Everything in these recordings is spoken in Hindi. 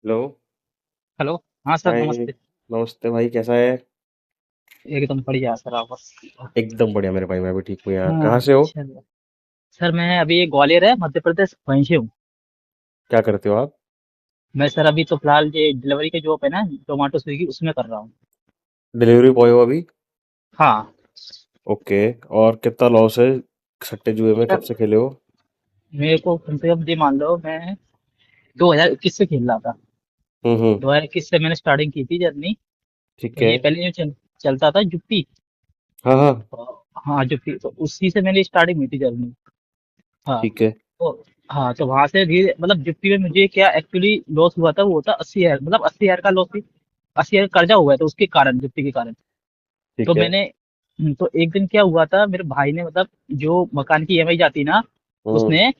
हेलो। हेलो। हाँ सर, हाय। नमस्ते। नमस्ते भाई, कैसा है? एकदम बढ़िया सर, आप बस। एकदम बढ़िया मेरे भाई, मैं भी ठीक हूँ यार। कहाँ हाँ, से हो? चलो। सर मैं अभी ग्वालियर है, मध्य प्रदेश, वहीं से हूँ। क्या करते हो आप? मैं सर अभी तो फिलहाल ये डिलीवरी के जॉब है ना, जोमेटो स्विगी, उसमें कर रहा हूँ। डिलीवरी बॉय हो अभी? हाँ ओके। और कितना लॉस है सट्टे जुए में, कब सर, से खेले हो? मेरे को कम से कम ये मान लो, मैं 2021 से खेल रहा था। हम्म। 2021 से मैंने स्टार्टिंग की थी जर्नी। ठीक है। ये पहले जो चलता था जुप्पी। हाँ हाँ। हाँ जुप्पी, तो उसी से मेरी स्टार्टिंग हुई थी जर्नी। हाँ। ठीक है। तो हाँ, तो वहां से धीरे मतलब जुप्पी में मुझे क्या एक्चुअली लॉस हुआ था, वो था 80 हजार, मतलब 80 हजार का लॉस थी। 80 हजार कर्जा हुआ है, तो उसके कारण, जुप्पी के कारण। तो ठीक है। मैंने तो एक दिन क्या हुआ था, मेरे भाई ने मतलब जो मकान की ईएमआई जाती ना, हम्म। उसने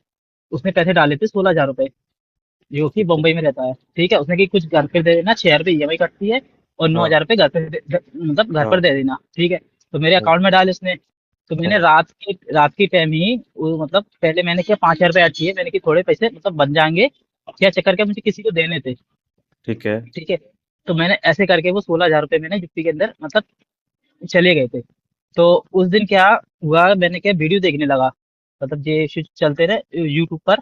उसने पैसे डाले थे 16 हजार रुपए, जो कि ठीक है। बम्बई में रहता है। ठीक है, उसने कि कुछ घर पे दे देना, 6 हजार रुपये ईएमआई कटती है, और नौ हाँ हजार रुपये घर पे मतलब घर पर हाँ दे देना। ठीक है, तो मेरे हाँ अकाउंट में डाले उसने। तो मैंने हाँ। रात के टाइम ही मतलब पहले मैंने क्या 5 हजार रुपये ऐड किए, मैंने कि थोड़े पैसे मतलब बन जाएंगे, क्या चक्कर के मुझे किसी को देने थे। ठीक है। ठीक है, तो मैंने ऐसे करके वो 16 हजार रुपये मैंने जुप्पी के अंदर मतलब चले गए थे। तो उस दिन क्या हुआ, मैंने क्या वीडियो देखने लगा, मतलब ये चलते रहे यूट्यूब पर।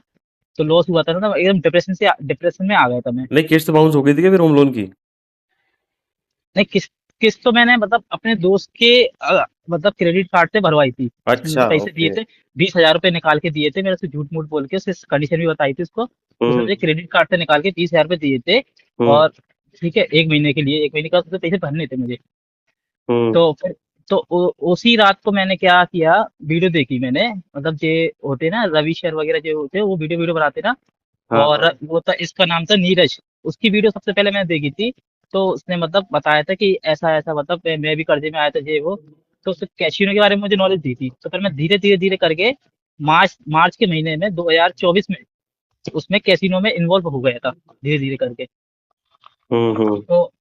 तो लॉस हुआ था ना, एकदम डिप्रेशन में आ गया था मैं। नहीं, किस्त बाउंस हो गई थी क्या फिर होम लोन की? नहीं, किस्त तो मैंने मतलब अपने दोस्त के मतलब क्रेडिट कार्ड से भरवाई थी। उसने मुझे अच्छा, पैसे दिए ओके। थे, 20 हजार रुपये निकाल के दिए थे मेरे से, झूठ मूठ बोल के उससे कंडीशन भी बताई थी उसको। उसने हम्म मुझे क्रेडिट कार्ड से निकाल के 20 हजार रुपये दिए थे। हम्म और ठीक है, एक महीने के लिए, एक महीने का उससे पैसे भरने थे मुझे। हम्म। तो फिर तो उसी रात को मैंने क्या किया, वीडियो देखी मैंने, मतलब जे होते ना रवि शेयर वगैरह जो होते हैं, वो वीडियो वीडियो बनाते ना। हाँ और हाँ। वो था, इसका नाम था नीरज। उसकी वीडियो सबसे पहले मैंने देखी थी। तो उसने मतलब बताया था कि ऐसा ऐसा, मतलब मैं भी कर्जे में आया था ये वो। तो उसने कैसीनो के बारे में मुझे नॉलेज दी थी, तो फिर मैं धीरे धीरे धीरे करके मार्च मार्च के महीने में 2024 में उसमें कैसीनो में इन्वॉल्व हो गया था, धीरे धीरे करके। हम्म। तो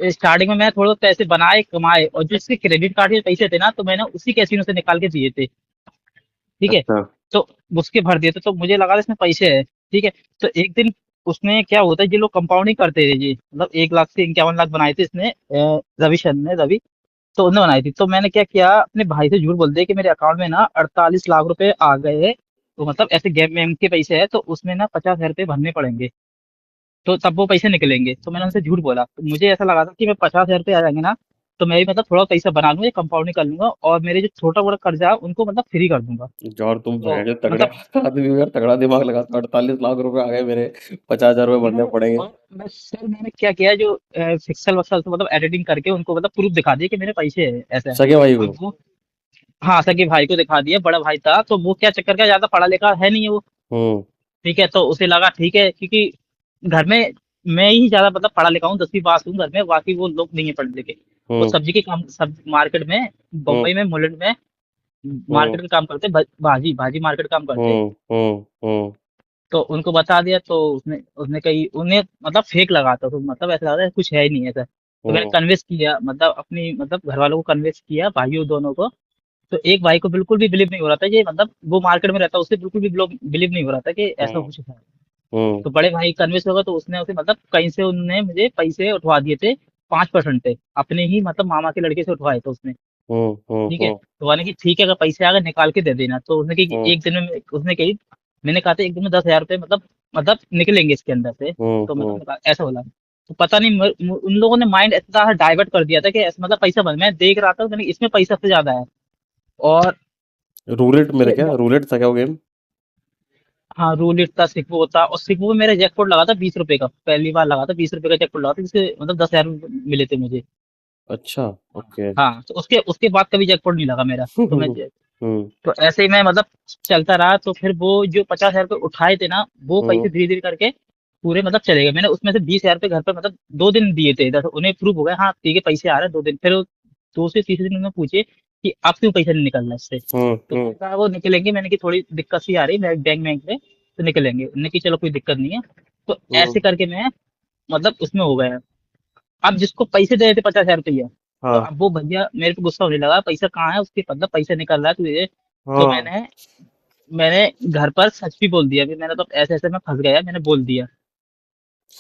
स्टार्टिंग में मैं थोड़े पैसे बनाए कमाए, और जो इसके क्रेडिट कार्ड के पैसे थे ना, तो मैंने उसी कैसीनो से निकाल के दिए थे। ठीक है, अच्छा। तो उसके भर दिए थे, तो मुझे लगा था इसमें पैसे है। ठीक है, तो एक दिन उसने क्या होता है, ये लोग कंपाउंडिंग करते थे जी, मतलब 1 लाख से 51 लाख बनाए थे इसने, रवि। तो उन्होंने बनाई थी, तो मैंने क्या किया, अपने भाई से झूठ बोल दिया कि मेरे अकाउंट में ना 48 लाख रुपए आ गए हैं। तो मतलब ऐसे गेम वेम के पैसे है, तो उसमें ना 50 हजार रुपये भरने पड़ेंगे, तो तब वो पैसे निकलेंगे। तो मैंने उनसे झूठ बोला, तो मुझे ऐसा लगा था कि मैं 50 हजार रुपये आ जाएंगे ना, तो मैं भी मतलब थोड़ा पैसा बना लूंगा, कंपाउंडिंग कर लूंगा, और मेरे जो छोटा मोटा कर्जा है उनको मतलब फ्री कर दूंगा। यार तुम तो भैंस तगड़े मतलब आदमी हो यार, तगड़ा दिमाग लगाता। 48 लाख रुपए आ गए मेरे, 50 हजार रुपये भरने और पड़ेंगे। और मैं सर, मैंने क्या किया, जो फिक्सल वक्सल से मतलब एडिटिंग करके उनको मतलब प्रूफ दिखा दिया कि मेरे पैसे है, ऐसा है। सगे भाई को? अब वो, हाँ, सगे भाई को दिखा दिया, बड़ा भाई था, तो वो क्या चक्कर का, ज्यादा पढ़ा लिखा है नहीं है वो। हम्म ठीक है, तो उसे लगा ठीक है, क्योंकि घर में मैं ही ज्यादा मतलब पढ़ा लिखा हूँ, 10वीं पास हूँ घर में, बाकी वो लोग नहीं है पढ़े लिखे। वो हम्म सब्जी के काम, सब मार्केट में, हम्म बम्बई में, मुलुंड में हम्म मार्केट का काम करते, भाजी भाजी मार्केट काम करते। हम्म। तो उनको बता दिया, तो उसने उसने कही, उन्हें मतलब फेक लगा था, तो मतलब ऐसा लगा था कुछ है ही नहीं ऐसा। तो मैंने हम्म कन्विंस किया, मतलब अपनी मतलब घर वालों को कन्विंस किया, भाइयों दोनों को। तो एक भाई को बिल्कुल भी बिलीव नहीं हो रहा था ये, मतलब वो मार्केट में रहता है, उसे बिल्कुल भी बिलीव नहीं हो रहा था कि ऐसा हम्म कुछ है। हम्म तो बड़े भाई कन्विंस हो गए, तो उसने उसे मतलब कहीं से उनने मुझे पैसे उठवा दिए थे, 5% पे, अपने ही मतलब मामा के लड़के से उठवाए थे उसने। ठीक है, हम्म तो मैंने कि ठीक है, अगर पैसे आ गए निकाल के दे देना। तो उसने कि हम्म एक दिन में, उसने कही, मैंने कहा था एक दिन में 10 हजार रुपये मतलब निकलेंगे इसके अंदर से। तो हम्म। मतलब ऐसा बोला। तो पता नहीं उन लोगों ने माइंड ऐसा डाइवर्ट कर दिया था कि मतलब पैसा बन, मैं देख रहा था, मैंने इसमें पैसा सबसे ज्यादा है। और रूलेट मेरे, क्या जब रूलेट था क्या वो गेम? हाँ, रूल इट था, सिक्वो होता, और सिक्वो में मेरा जैकपॉट लगा था 20 रुपए का, पहली बार लगा था 20 रुपए का जैकपॉट लगा था, जिससे मतलब 10 हजार मिले थे मुझे। अच्छा, ओके। हाँ, तो उसके उसके बाद कभी जैकपॉट नहीं लगा मेरा। तो मैं, हम्म तो ऐसे ही मैं मतलब चलता रहा, तो फिर वो जो 50 हजार रुपये उठाए थे ना, वो हम्म पैसे धीरे धीरे करके पूरे मतलब चले गए। मैंने उसमें से 20 हजार रुपये घर पर मतलब 2 दिन दिए थे इधर, उन्हें प्रूफ हो गया, हाँ ठीक है पैसे आ रहे हैं 2 दिन। फिर वो दूसरे तीसरे दिन उन्होंने पूछे कि अब क्यों पैसा नहीं निकल रहा इससे। तो हम्म। मैंने कहा वो निकलेंगे, मैंने की थोड़ी दिक्कत सी आ रही है बैंक में, तो निकलेंगे। उन्होंने की चलो कोई दिक्कत नहीं है। तो हम्म। ऐसे करके मैं मतलब उसमें हो गया। अब जिसको पैसे दे रहे थे 50 हजार रुपया, तो हाँ अब वो भैया मेरे पे गुस्सा होने लगा, पैसा कहाँ है उसके, मतलब पैसा निकल रहा है तुझे। तो हाँ। मैंने मैंने घर पर सच भी बोल दिया कि मैंने तो ऐसे ऐसे मैं फंस गया, मैंने बोल दिया।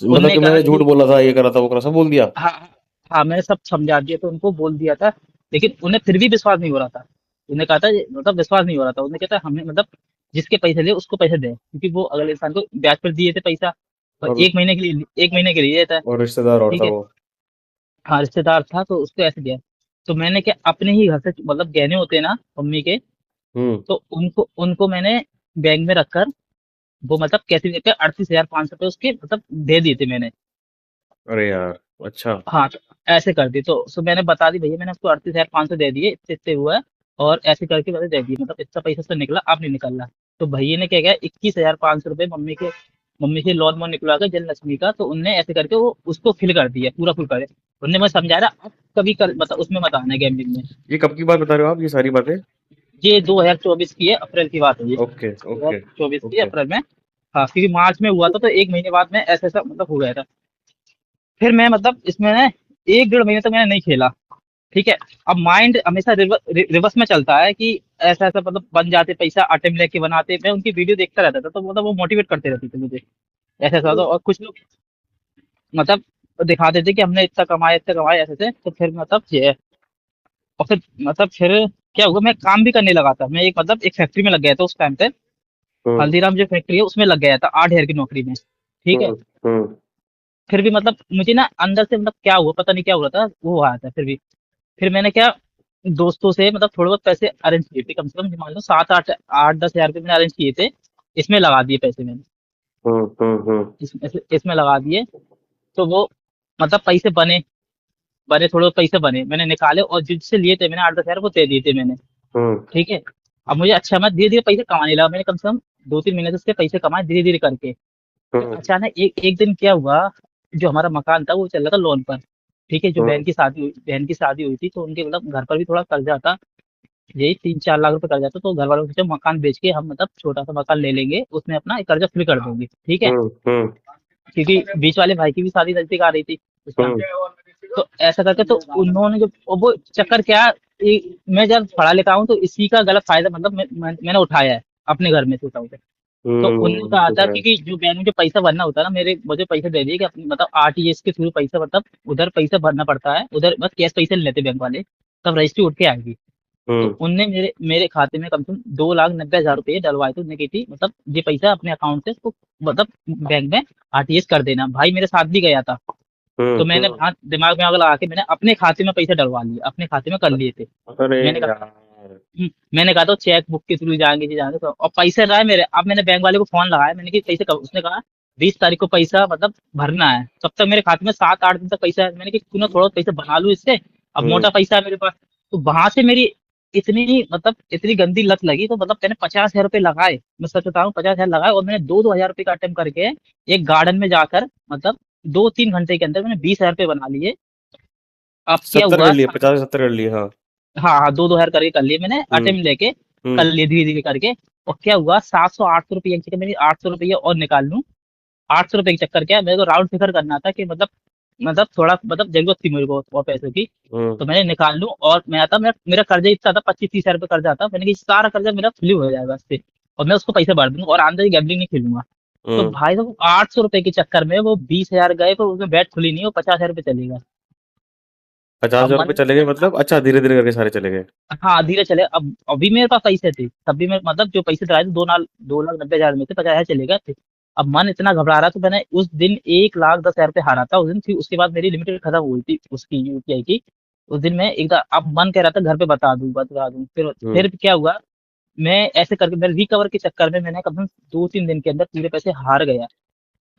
मतलब उनने कि कहा मैंने झूठ कि बोला था, ये करा था, वो करा, सब बोल दिया? हाँ हाँ हाँ, मैंने सब समझा दिया तो उनको बोल दिया था, लेकिन उन्हें फिर भी विश्वास नहीं हो रहा था। उन्हें कहा था मतलब विश्वास नहीं हो रहा था, उन्हें कहता हमें मतलब जिसके पैसे ले उसको पैसे दे, क्योंकि वो अगले इंसान को ब्याज पर दिए थे पैसा, और और 1 महीने के लिए, 1 महीने के लिए दिया था। और रिश्तेदार और ठीक था है, वो? हाँ रिश्तेदार था तो उसको ऐसे दिया। तो मैंने क्या अपने ही घर से मतलब गहने होते हैं ना मम्मी के, हम्म। तो उनको उनको मैंने बैंक में रखकर वो मतलब कैसे देते 38,500 रुपये उसके मतलब दे दिए थे मैंने। अरे यार। अच्छा। हाँ तो ऐसे कर दी, तो मैंने बता दी भैया मैंने उसको 38,500 दे दिए, इतने इतने हुआ है, और ऐसे करके मैंने दे दिए, मतलब इतना पैसा तो निकला, अब नहीं निकल रहा। तो भैया ने क्या किया, 21,500 रुपये मम्मी के लोन वोन निकलवा के जन लक्ष्मी का, तो उनने ऐसे करके वो उसको फिल कर दिया, पूरा फुल कर दिया। उनने मुझे समझाया अब कभी कर मतलब उसमें मत आना गैम्बलिंग में। ये कब की बात बता रहे हो आप, ये सारी बातें? ये 2024 की है, अप्रैल की बात है ये, ओके, दो हजार ओके, चौबीस की ओके। अप्रैल में। हाँ क्योंकि मार्च में हुआ था, तो 1 महीने बाद में ऐसा ऐसा मतलब हो गया था। फिर मैं मतलब इसमें ना 1 डेढ़ महीने तक मैंने नहीं खेला। ठीक है, अब माइंड हमेशा रिवर्स में चलता है कि ऐसा ऐसा मतलब बन जाते पैसा, अटेम्प्ट लेके बनाते, मैं उनकी वीडियो देखता रहता था, तो मतलब वो मोटिवेट करते रहते थे मुझे, ऐसा ऐसा तो। और कुछ लोग मतलब दिखाते थे कि हमने इतना कमाया ऐसे से, तो फिर मतलब ये, और फिर मतलब फिर क्या हुआ, मैं काम भी करने लगा था, मैं एक मतलब एक फैक्ट्री में लग गया था उस टाइम पे। हम्म, हल्दीराम जो फैक्ट्री है उसमें लग गया था 8 हजार की नौकरी में। ठीक है, हम्म, हम्म, फिर भी मतलब मुझे ना अंदर से मतलब क्या हुआ पता नहीं क्या हुआ था, वो आया था फिर भी। फिर मैंने क्या दोस्तों से मतलब थोड़े बहुत पैसे अरेंज किए थे, कम से कम मान लो 7 8 8 10 हजार रुपये मैंने अरेंज किए थे, इसमें लगा दिए पैसे मैंने, हम्म, इसमें लगा दिए। तो वो मतलब पैसे बने, थोड़े बहुत पैसे बने, मैंने निकाले और जिससे लिए थे मैंने 8 10 हजार वो दे दिए थे मैंने। हम्म, ठीक है, अब मुझे अच्छा मैं धीरे धीरे पैसे कमाने लगा, मैंने कम से कम 2 3 महीने से उससे पैसे कमाए धीरे धीरे करके। फिर हम्म, अचानक एक एक दिन क्या हुआ, जो हमारा मकान था वो चल रहा था लोन पर। ठीक है, जो हम्म, बहन की शादी हुई थी, तो उनके मतलब घर पर भी थोड़ा कर्जा था, यही 3 4 लाख रुपए कर्जा था, तो घर वालों ने सोचा मकान बेच के हम मतलब छोटा सा मकान ले लेंगे, उसमें अपना एक कर्जा फ्री कर देंगे। ठीक है, हम्म, हम्म, क्योंकि बीच वाले भाई की भी शादी नजदीक आ रही थी उस टाइम। हम्म, तो ऐसा करके तो उन्होंने जो वो चक्कर क्या, मैं जब पढ़ा लिखा हूँ तो इसी का गलत फायदा मतलब मैंने उठाया है अपने घर में से उठा उठा। तो उनने कहा ठीक था है। कि जो बैंक में जो पैसा भरना होता है ना, मेरे मुझे पैसे दे दिए कि अपनी मतलब आरटीजीएस के थ्रू पैसा मतलब उधर पैसा भरना पड़ता है, उधर बस कैश पैसे नहीं लेते बैंक वाले, तब रजिस्ट्री उठ के आएगी। तो हम्म। उनने मेरे मेरे खाते में कम से कम 2,90,000 रुपये डलवाए थे, उन्होंने की थी मतलब ये पैसा अपने अकाउंट से उसको मतलब बैंक में आरटीजीएस कर देना। भाई मेरे साथ भी गया था, तो मैंने वहाँ दिमाग में आग लगा के मैंने अपने खाते में पैसे डलवा लिए, अपने खाते में कर लिए थे। अरे मैंने कहा यार। मैंने कहा तो चेक बुक के थ्रू जाएंगे जी जाएंगे, तो और पैसे रहा है मेरे। अब मैंने बैंक वाले को फोन लगाया, मैंने कि पैसे कब, उसने कहा 20 तारीख को पैसा मतलब भरना है, तब तक मेरे खाते में 7 8 दिन तक पैसा है। मैंने कि क्यों ना थोड़ा पैसा बना लूं इससे, अब हम्म। मोटा पैसा है मेरे पास। तो वहां से मेरी इतनी मतलब इतनी गंदी लत लगी, तो मतलब मैंने 50 हजार रुपये लगाए, मैं सच बता रहा हूँ 50 हजार लगाए, और मैंने 2 2 हजार रुपये का अटेम्प्ट करके एक गार्डन में जाकर मतलब 2 3 घंटे के अंदर मैंने 20 हजार रुपये बना लिए। अब क्या 70 कर हुआ, लिए, 50 70 कर लिए, हाँ। हाँ हाँ 2 2 हजार करके कर लिए मैंने हम्म, अटेम्प्ट लेके, कर हम्म, लिए धीरे धीरे करके। और क्या हुआ 700 800 रुपये की जगह मेरी 800 रुपये और निकाल लूं। 800 रुपये के चक्कर क्या है, मेरे को राउंड फिगर करना था कि मतलब थोड़ा मतलब जरूरत थी मेरे को और पैसों की, हम्म, तो मैंने निकाल लूं। और मैं आता मेरा मेरा कर्जा इतना था 25 30 हजार रुपये कर्जा था, मैंने कि सारा कर्जा मेरा फ्री हो जाएगा इससे, और मैं उसको पैसे भर दूंगा और आंदर गैम्बलिंग नहीं खेलूंगा। तो हम्म। भाई साहब 800 रुपये के चक्कर में वो 20 हजार गए, पर उसमें बैट खुली नहीं, वो 50 हजार रुपये चलेगा। 50 हजार रुपये अब चले गए मतलब? अच्छा, धीरे धीरे करके सारे चले गए। हाँ धीरे चले, अब अभी मेरे पास पैसे थे, तब भी मैं मतलब जो पैसे डराए थे 2,90,000 में से 50 हजार चले गए थे। अब मन इतना घबरा रहा, तो मैंने उस दिन 1,10,000 रुपये हारा था उस दिन, फिर उसके बाद मेरी लिमिटेड खत्म हुई थी उसकी यूपीआई की। उस दिन मैं एकदम अब मन कह रहा था घर पे बता दूं, हम्म, फिर क्या हुआ, मैं ऐसे करके मेरे रिकवर के चक्कर में मैंने कम से कम 2 3 दिन के अंदर पूरे पैसे हार गया,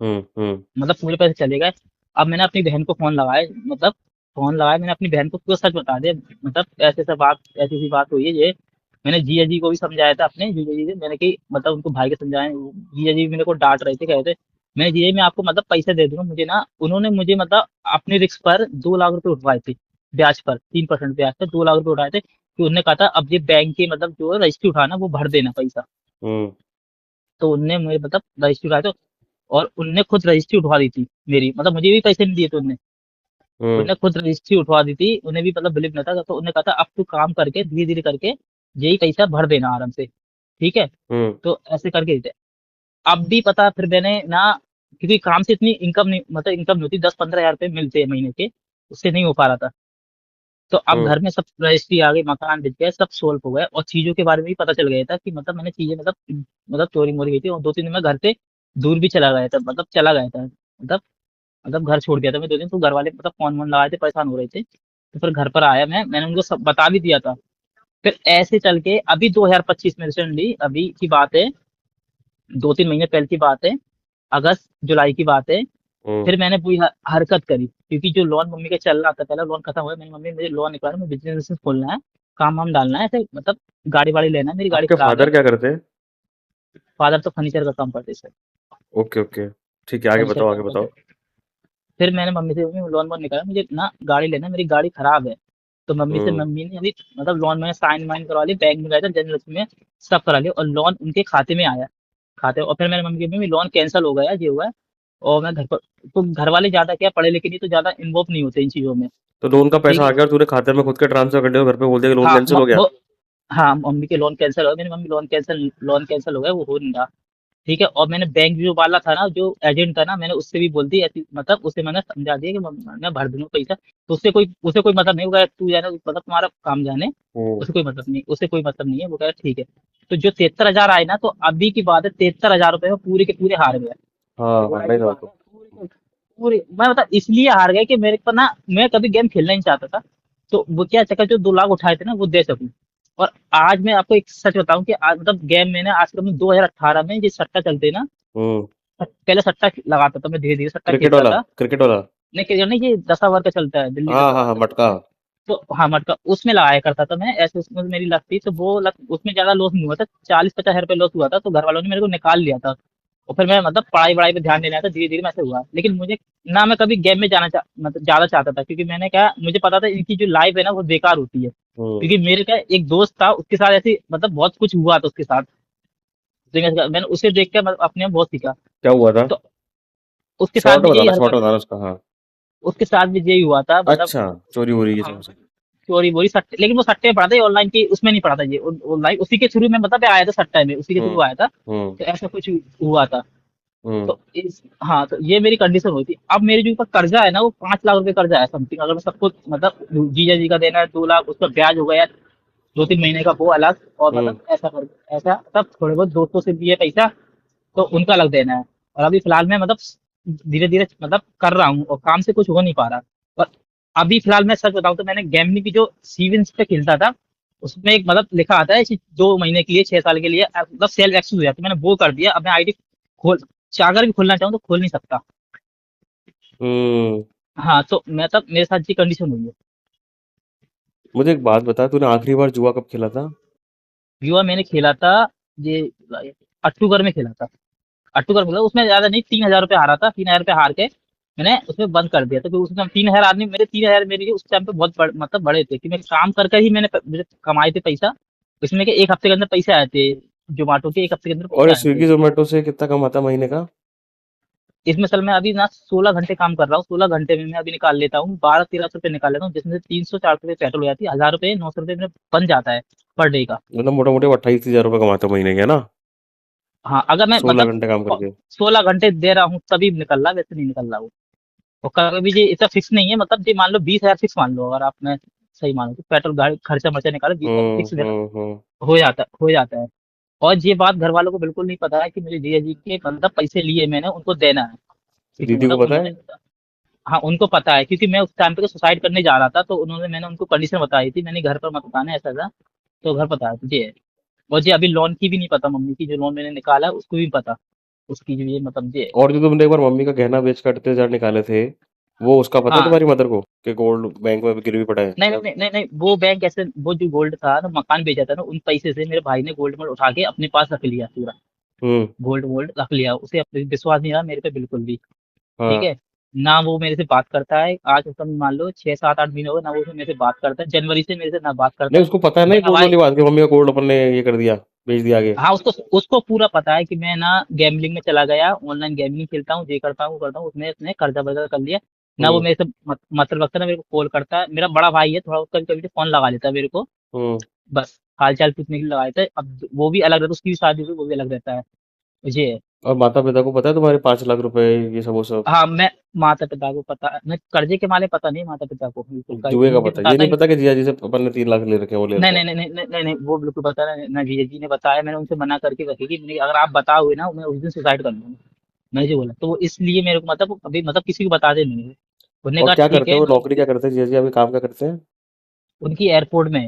हम्म, हम्म, मतलब पूरे पैसे चले गए। अब मैंने अपनी बहन को फोन लगाया, मैंने अपनी बहन को पूरा सच बता दिया, मतलब ऐसी सी बात हुई है ये। मैंने जीजा जी को भी समझाया था, अपने जीजा जी से मैंने कि मतलब उनको भाई के समझाए, जीजा जी मेरे को डांट रहे थे, कह रहे थे मैं जीजा जी मैं आपको मतलब पैसे दे दूंगा मुझे ना, उन्होंने मुझे मतलब अपने रिस्क पर 2 लाख रुपए उठवाए थे, ब्याज पर 3% ब्याज पर 2 लाख रुपए उठाए थे, कि उन्होंने कहा था अब ये बैंक के मतलब जो है रजिस्ट्री उठाना वो भर देना पैसा। हम्म, तो उनने मुझे मतलब रजिस्ट्री उठाए थे, और उनने खुद रजिस्ट्री उठवा दी थी मेरी, मतलब मुझे भी पैसे नहीं दिए थे उनने, हम्म, उन्हें खुद रजिस्ट्री उठवा दी थी, उन्हें भी मतलब बिलीव नहीं था, तो उन्हें कहा था अब तू काम करके धीरे धीरे करके यही पैसा भर देना आराम से। ठीक है, हम्म, तो ऐसे करके देते। अब भी पता फिर मैंने ना क्योंकि काम से इतनी इनकम नहीं, मतलब इनकम नहीं होती, 10-15 हज़ार रुपए मिलते हैं महीने के, उससे नहीं हो पा रहा था। तो अब हम्म। घर में सब रजिस्ट्री आ गई, मकान बिक गया, सब सोल्व हो गया, और चीजों के बारे में भी पता चल गया था कि मतलब मैंने चीजें मतलब चोरी मोरी गई थी, और 2-3 दिन में घर से दूर भी चला गया था, मतलब चला गया था, मतलब घर छोड़ दिया था मैं 2 दिन। तो घर वाले मतलब फोन वोन लगाए थे, परेशान हो रहे थे, तो फिर घर पर आया मैंने उनको सब बता भी दिया था। फिर ऐसे चल के अभी 2025 में रिसेंटली अभी की बात है, 2-3 महीने पहले की बात है, अगस्त जुलाई की बात है, हम्म। फिर मैंने पूरी हरकत करी, क्योंकि जो लोन मम्मी का चल रहा था, पहला लोन खत्म हुआ, मेरी मम्मी मुझे लोन निकाला, मैं बिजनेस खोलना है, काम वाम डालना है, ऐसे मतलब गाड़ी वाड़ी लेना है, मेरी गाड़ी आपके खराब है। फादर क्या करते हैं? फादर तो फर्नीचर का काम करते सर, ओके ओके। ठीक है, आगे फर्नीचर बताओ का आगे काम करते। बताओ। फिर मैंने मम्मी से, मम्मी लोन वोन निकाला, मुझे ना गाड़ी लेना है, मेरी गाड़ी खराब है। तो हम्म। मम्मी ने अभी मतलब लोन में साइन वाइन करवा ली, बैंक में गया था जनलक्ष्मी में, सब करा लिया, और लोन उनके खाते में आया, खाते। और फिर मैंने मम्मी की, मम्मी लोन कैंसिल हो गया, ये हुआ है। और मैं घर पर, तो घर वाले ज्यादा क्या पढ़े लिखे नहीं, तो ज्यादा इन्वॉल्व नहीं होते इन चीजों में। तो लोन का ठीक पैसा आ है। गया और तूने खाते में खुद के ट्रांसफर कर दिया, घर पे बोल दिया कि लोन हाँ कैंसिल हो गया? वो, हाँ मम्मी के लोन कैंसिल हो गया, मेरी मम्मी लोन कैंसिल हो गया, वो हो नहीं रहा। ठीक है। और मैंने बैंक जो वाला था ना, जो एजेंट था ना, मैंने उससे भी बोल दी ऐसी, मतलब उसे मैंने समझा दिया कि मैं भर दूंगा पैसा। तो उससे कोई, उसे कोई मतलब नहीं, वो कह रहा तू जाने, मतलब तुम्हारा काम जाने, हम्म। उसे कोई मतलब नहीं है, वो कह रहा ठीक है। तो जो 73 हज़ार आए ना, तो अभी की बात है, 73 हज़ार रुपए में पूरे के पूरे हार गया। हाँ हाँ, नहीं की था बात तो। है, पूरी मैं बता इसलिए हार गया कि मेरे को ना, मैं कभी गेम खेलना ही नहीं चाहता था। तो वो क्या चक्कर, जो 2 लाख उठाए थे ना, वो दे सकूं। और आज मैं आपको एक सच बताऊं कि आज मतलब गेम मैंने आज कल में 2018 में, जो सट्टा चलते हैं ना, हम्म। पहले सट्टा लगाता था मैं, धीरे धीरे सट्टा क्रिकेट खेलता वाला, था। क्रिकेट वाला। नहीं क्रिकेट नहीं, ये 10 ओवर का चलता है, दिल्ली हाँ 10 ओवर हाँ हाँ, का। मटका। तो हाँ मटका, उसमें लगाया करता था मैं, ऐसे उसमें मेरी लत थी, तो वो लत उसमें ज्यादा लॉस नहीं हुआ था, 40-50 हज़ार रुपये लॉस हुआ था, तो घर वालों ने मेरे को निकाल लिया था। और फिर मैं मतलब पढ़ाई वढ़ाई पे ध्यान देना था, धीरे धीरे में ऐसे हुआ। लेकिन मुझे ना, मैं कभी गेम में मतलब ज्यादा चाहता था, क्योंकि मैंने क्या, मुझे पता था इनकी जो लाइफ है ना, वो बेकार होती है। हम्म। क्योंकि मेरे का एक दोस्त था, उसके साथ ऐसी मतलब बहुत कुछ हुआ था उसके साथ, तो मैंने उसे देख के मतलब अपने आप बहुत सीखा। क्या हुआ था? तो उसके साथ शॉर्ट भी यही बताना, शॉर्ट हरकत, बताना उसका, हाँ। उसके साथ भी यही हुआ था मतलब। अच्छा, चोरी हो रही है, हाँ, समझ गया। चोरी बोरी सट्टे, लेकिन वो सट्टे में पड़ा था, ऑनलाइन की उसमें नहीं पड़ा था, ये ऑनलाइन उसी के थ्रू में मतलब आया था, सट्टा में उसी के हम्म। थ्रू आया था। हम्म। तो ऐसा कुछ हुआ था। हम्म। तो हाँ, तो ये मेरी कंडीशन हुई थी। अब मेरे जो ऊपर कर्जा है ना, वो 5 लाख रुपए कर्जा है समथिंग, अगर मैं सबको मतलब जीजा जी का देना है 2 लाख, उसका ब्याज हो गया 2-3 महीने का, वो अलग। और हम्म। मतलब ऐसा तब थोड़े बहुत दोस्तों से दिए पैसा, तो उनका अलग देना है। और अभी फिलहाल मैं मतलब धीरे धीरे मतलब कर रहा हूँ, और काम से कुछ हो नहीं पा रहा। और अभी फिलहाल मैं सच बताऊं तो, मैंने गैमलिंग की जो सीविंस पे खेलता था, उसमें एक मतलब लिखा आता है कि 2 महीने के लिए, 6 साल के लिए मतलब सेल्फ एक्सेस हो जाती है, मैंने वो कर दिया। अब मैं आईडी खोल अगर भी खोलना चाहूँ तो खोल नहीं सकता। हम्म। हाँ, तो मैं तब मेरे साथ ये कंडीशन हुई है। मुझे एक बात बता, तूने आखिरी बार जुआ कब खेला था? युवा मैंने खेला था, ये अक्टूबर में खेला था। अक्टूबर में, उसमें ज्यादा नहीं, 3 हज़ार रुपये हारा था, 3 हज़ार रुपये हार के मैंने उसमें बंद कर दिया था, क्योंकि उसमें 3 हज़ार आदमी, मेरे 3 हज़ार मेरे लिए उस टाइम पे बहुत मतलब बड़े थे, कि मैं काम कर कर ही मुझे कमाए थे पैसा। इसमें के एक हफ्ते के अंदर पैसे आए थे, जोमेटो के एक हफ्ते के अंदर और पैसे ये आए थे। स्विगी जोमेटो से कितना कमाता महीने का? इसमें सल मैं अभी ना 16 घंटे काम कर रहा हूँ, 16 घंटे में मैं अभी निकाल लेता हूँ 1200-1300 रुपये निकाल लेता हूँ, जिसमें से 300-400 रुपये पेट्रोल हो जाती है, 1000 रुपये 900 रुपये मेरे बन जाता है पर डे का। मतलब मोटा मोटी 28,000 रुपये कमाता महीने के, है ना? हाँ, अगर मैं 16 घंटे काम करके। 16 घंटे दे रहा हूँ तभी निकल रहा, वैसे नहीं निकल रहा वो। और कभी ये इतना फिक्स नहीं है, मतलब ये मान लो 20 हज़ार फिक्स मान लो, अगर आपने सही मानो तो पेट्रोल गाड़ी खर्चा मर्चा निकालो, 20 हज़ार फिक्स देना हम्म। हो जाता है। और ये बात घर वालों को बिल्कुल नहीं पता है कि मुझे जीजा जी के मतलब पैसे लिए मैंने उनको देना है, क्योंकि दीदी को मतलब पता उन्होंने, है? हाँ उनको पता है, क्योंकि मैं उस टाइम पे सुसाइड करने जा रहा था, तो मैंने उनको कंडीशन बताई थी, मैंने घर पर मत बताना ऐसा था। तो घर पता है तुझे है। और जी अभी लोन की भी नहीं पता, मम्मी की जो लोन मैंने निकाला है उसको भी पता, उसकी जो ये मतलब ये है। और जो तुमने एक बार मम्मी का गहना बेच कर 38,000 निकाले थे, वो उसका पता है हाँ, तुम्हारी मदर को कि गोल्ड बैंक में गिरवी पड़ा है नहीं क्या? नहीं नहीं नहीं नहीं, वो बैंक ऐसे, वो जो गोल्ड था ना, मकान बेचा था ना, उन पैसे से मेरे भाई ने गोल्ड मोल्ड उठा के अपने पास रख लिया पूरा, हम्म। गोल्ड वोल्ड रख लिया, उसे अपने विश्वास नहीं रहा मेरे पे बिल्कुल भी। ठीक हाँ। है। ना वो मेरे से बात करता है, आज उसका मान लो 6-7-8 महीने हो गए, ना वो मेरे से बात करता है, जनवरी से मेरे से ना बात करता नहीं, है। उसको पता है ना ये मैं गोल्ड हवाई, वाली बात कि मम्मी का गोल्ड अपन ने ये कर दिया, बेच दिया आगे। हाँ उसको उसको पूरा पता है कि मैं ना गैम्बलिंग में चला गया, ऑनलाइन गैम्बलिंग खेलता हूँ, ये करता हूँ वो करता हूँ, उसने उसने कर्जा वर्जा कर लिया। ना वो हम्म। मेरे से मतलब रखता है, ना मेरे को कॉल करता है, मेरा बड़ा भाई है थोड़ा, कभी कभी फोन लगा लेता है मेरे को, हम्म। बस हाल चाल पूछने के लिए लगा लेता है। अब वो भी अलग रहता है, उसकी भी शादी हुई, वो भी अलग रहता है। ये है। और माता-पिता को पता है तुम्हारे 5 लाख रुपए ये सब वो सब? हाँ, मैं माता-पिता को पता मैं कर्जे के मामले पता नहीं माता-पिता को बिल्कुल जुए का मुझे पता है। ये पता था नहीं कि पता कि जीजा जी से अपन ने 3 लाख ले रखे हैं, वो ले नहीं, रखे नहीं, हैं? नहीं, नहीं, नहीं, नहीं, नहीं, वो बिल्कुल पता नहीं ना जीजा जी ने बताया मैंने उनसे मना करके रखी कि नहीं अगर आप बताओगे ना मैं उस दिन सुसाइड कर लूँगा। मैंने जो बोला तो वो इसलिए मेरे को मतलब अभी मतलब किसी को बताते नहीं है। उन्होंने और कहा क्या ठीक करते है हैं वो, नौकरी क्या करते हैं जीजा जी, अभी काम क्या करते हैं? उनकी एयरपोर्ट में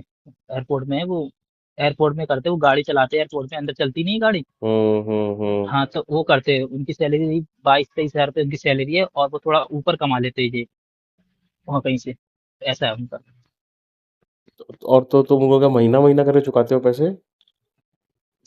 है वो एयरपोर्ट में करते हैं, वो गाड़ी चलाते हैं एयरपोर्ट में अंदर चलती नहीं है गाड़ी। हम्म। हाँ, तो वो करते हैं उनकी सैलरी 22-23 हज़ार रुपये उनकी सैलरी है और वो थोड़ा ऊपर कमा लेते हैं ये वहाँ कहीं से ऐसा है उनका। और तो तुम लोग क्या महीना-महीना करके चुकाते हो पैसे?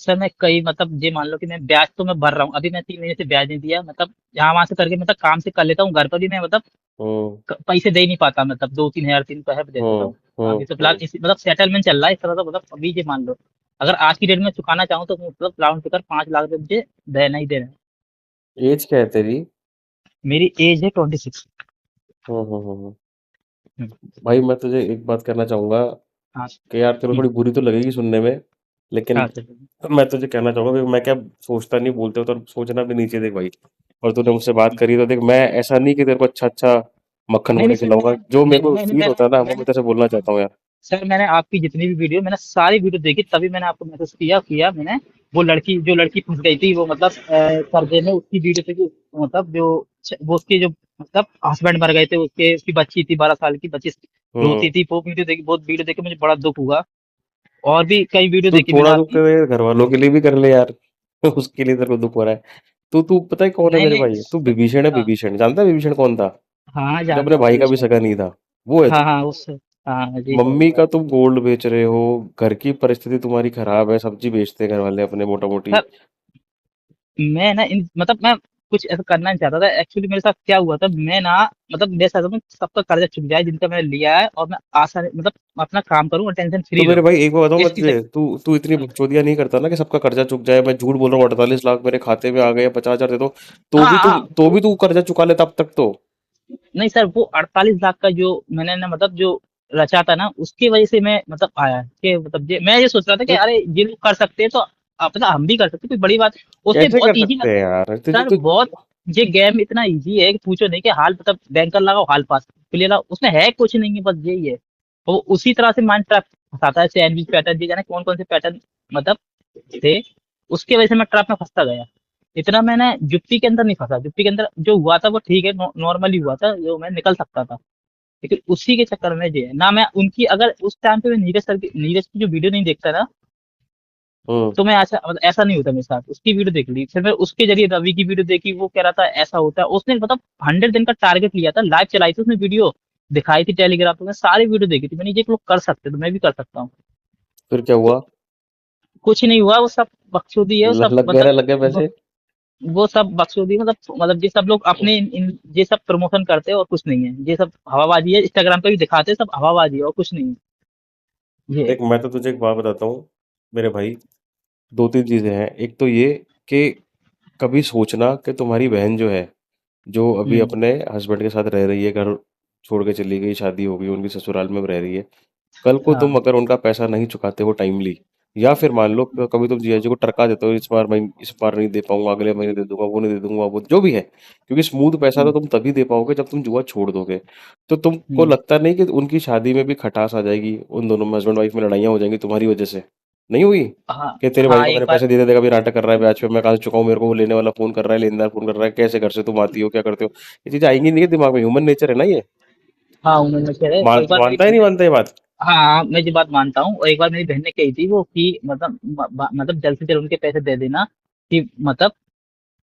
सर मैं कई मतलब ये मान लो कि मैं ब्याज तो मैं भर रहा हूँ अभी मैं 3 महीने से ब्याज नहीं दिया मतलब यहाँ वहां से करके मतलब काम से कर लेता हूँ घर पर भी मैं मतलब हुँ, पैसे दे नहीं पाता मतलब 2-3 हज़ार 3 पैसे दे देता हुँ, हूँ। हुँ, अभी तो फिलहाल हुँ। इसी मतलब सेटलमेंट चल रहा है इस तरह का मतलब अभी ये मान लो अगर आज की डेट में चुकाना चाहूँ तो मतलब राउंड फिगर 5 लाख रुपए मुझे देना ही देना है। ऐज क्या है तेरी? मेरी एज है 26। हुँ। हम्म, भाई मैं तुझे एक बात कहना चाहूँगा हाँ कि यार तेरे को हम्म, थोड़ी बुरी तो लगेगी सुनने में, लेकिन हाँ सर। मैं तुझे कहना चाहूँगा कि मैं क्या सोचता नहीं, बोलते हो तो सोचना भी नहीं चाहिए देख भाई। और तूने मुझसे बात करी तो देख, मैं ऐसा नहीं कि तेरे को अच्छा-अच्छा मक्खन नहीं बना नहीं के सर खिलाऊँगा, जो मेरे को नहीं फ़ील होता है ना वो मैं मैंने तेरे से बोलना चाहता हूँ यार। सर मैंने आपकी जितनी भी वीडियो मैंने सारी वीडियो देखी तभी मैंने आपको मैसेज किया मैंने वो लड़की जो लड़की फंस गई थी वो मतलब कर्जे में उसकी वीडियो देखी मतलब जो वो उसके जो मतलब हस्बैंड मर गए थे उसकी बच्ची थी 12 साल की बच्ची रोती हुँ, थी वो वीडियो देखी बहुत वीडियो देख के मुझे बड़ा दुख हुआ और भी कई वीडियो तो देखी मैंने थोड़ा दुःख आपकी। तेरे घरवालों के लिए भी कर ले यार। उसके लिए तेरे को दुःख हो रहा है। तू पता है कौन है नहीं मेरे नहीं भाई? तू विभीषण है, हाँ विभीषण। जानता है विभीषण कौन था? हाँ जो अपने जानता हूँ भाई का भी विभीषण। सगा नहीं था। वो है हाँ तू। हाँ उस हाँ जी समझ मम्मी गया। का तुम गोल्ड बेच रहे हो, घर की परिस्थिति तुम्हारी खराब है, सब्जी बेचते हैं घर वाले अपने मोटा मोटी। सर मैं ना इन मतलब मैं कुछ ऐसा करना नहीं चाहता था एक्चुअली मेरे साथ क्या हुआ था मैं ना मतलब मेरे साथ में सबका कर्जा चुक जाए जिनका मैंने लिया है और मैं आसानी मतलब अपना काम करूँ और टेंशन तो फ्री मेरे रहूँ भाई एक बात बताऊं मैं इसकी तुझे, तू इतनी हम्म, बकचोदियां नहीं करता ना कि सबका कर्जा चुक जाए। मैं झूठ बोल रहा हूँ, 48 लाख मेरे खाते में आ गए, 50 हजार दे दो। हाँ हाँ तो भी तू कर्जा चुका लेता अब तक तो। नहीं सर वो 48 लाख का जो मैंने ना मतलब जो रचा था ना उसकी वजह से मैं मतलब आया कि मतलब मैं ये सोच रहा था कि तो अरे ये लोग कर सकते हैं तो अपना हम भी कर सकते हैं कोई बड़ी बात उसमें कैसे कर बहुत इजी सकते हैं यार तुझे सर तो। बहुत ये गेम इतना इजी है कि पूछो नहीं कि हाल मतलब बैंकर लगाओ हाल पास प्लेयर लगाओ उसमें है कुछ नहीं है बस यही है वो उसी तरह से माइंड ट्रैप फंसाता है सैंडविच पैटर्न दिए जाने कौन कौन से पैटर्न मतलब थे उसके वजह से मैं ट्रैप में फंसता गया इतना मैंने जुप्पी के अंदर नहीं फंसा जुप्पी के अंदर जो हुआ था वो ठीक है नॉर्मली हुआ था जो मैं निकल सकता था लेकिन उसी के चक्कर में जो है ना मैं उनकी अगर उस टाइम पे मैं नीरज की जो वीडियो नहीं देखता ना हम्म। तो मैं ऐसा मतलब ऐसा नहीं होता मेरे साथ उसकी वीडियो देख ली फिर मैं उसके जरिए रवि की वीडियो देखी वो कह रहा था ऐसा होता है उसने मतलब 100 दिन का टारगेट लिया था लाइव चलाई थी उसने वीडियो दिखाई थी टेलीग्राम पे मैं सारी वीडियो देखी थी मैंने ये लोग कर सकते तो मैं भी कर सकता हूँ फिर क्या तो हुआ? कुछ नहीं हुआ वो सब बकचोदी है वो सब मतलब लग गए ब- पैसे? वो सब बकचोदी मतलब ये सब लोग अपने ये सब प्रमोशन करते हैं और कुछ नहीं है ये सब हवाबाजी है इंस्टाग्राम पे भी दिखाते हैं सब हवाबाजी है और कुछ नहीं है ये है। देख मैं तो तुझे एक बात बताता हूँ मेरे भाई। दो तीन चीजें हैं। एक तो ये कि कभी सोचना कि तुम्हारी बहन जो है, जो अभी हम्म अपने हस्बैंड के साथ रह रही है, घर छोड़ के चली गई, शादी हो गई, उनकी ससुराल में रह रही है। कल को तुम हाँ अगर उनका पैसा नहीं चुकाते हो टाइमली, या फिर मान लो कभी तुम जीजा जी को टरका देते हो, इस बार नहीं दे पाऊंगा, अगले महीने दे दूंगा, वो नहीं दे दूंगा, वो जो भी है, क्योंकि स्मूथ पैसा तो हम्म तुम तभी दे पाओगे जब तुम जुआ छोड़ दोगे। तो तुमको हम्म लगता नहीं कि उनकी शादी में भी खटास आ जाएगी, उन दोनों में हस्बैंड वाइफ में लड़ाइयाँ हो जाएंगी तुम्हारी वजह से? नहीं हुई हाँ कि तेरे भाई हाँ को एक मैंने बार पैसे दे दिए, देखा भी नाटक कर रहा है ब्याज पे, मैं कहाँ से चुकाऊं, मेरे को वो लेने वाला फोन कर रहा है, लेनदार फोन कर रहा है, कैसे घर से तुम आती हो, क्या करते हो? ये चीजें आएंगी नहीं है दिमाग में, ह्यूमन नेचर है ना ये। हाँ उन्होंने कह रहे एक बार मेरी मानता ही बहन नहीं ने मानता ये बात? हाँ मैं ये बात मानता हूँ और एक बार मेरी बहन ने कही थी वो कि मतलब मतलब जल्द से जल्द उनके पैसे दे देना कि मतलब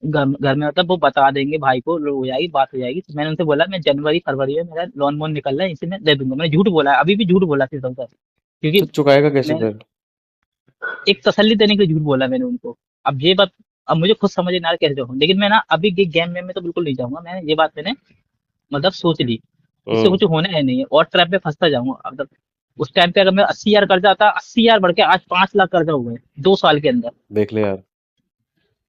घर घर में मतलब वो बता देंगे भाई को हो जाएगी बात हो जाएगी तो मैंने उनसे बोला मैं जनवरी फरवरी में मेरा लोन वोन निकल रहा है इसे मैं दे दूंगा मैंने झूठ बोला है अभी भी झूठ बोला सिर्फ उनका तो क्योंकि चुकाएगा कैसे मैं फिर? एक तसल्ली देने के लिए झूठ बोला मैंने उनको अब ये बात अब मुझे खुद समझ नहीं आ रहा कैसे जाऊँ लेकिन मैं ना अभी ये गेम में तो बिल्कुल नहीं जाऊंगा मैंने ये बात मैंने मतलब सोच ली इससे हम्म। कुछ होना है नहीं है और ट्रैप में फंसता जाऊंगा अब तक उस टाइम पे अगर मैं 80 हज़ार कर्जा था 80 हज़ार बढ़ के आज 5 लाख कर्जा हुआ है 2 साल के अंदर देख ले यार।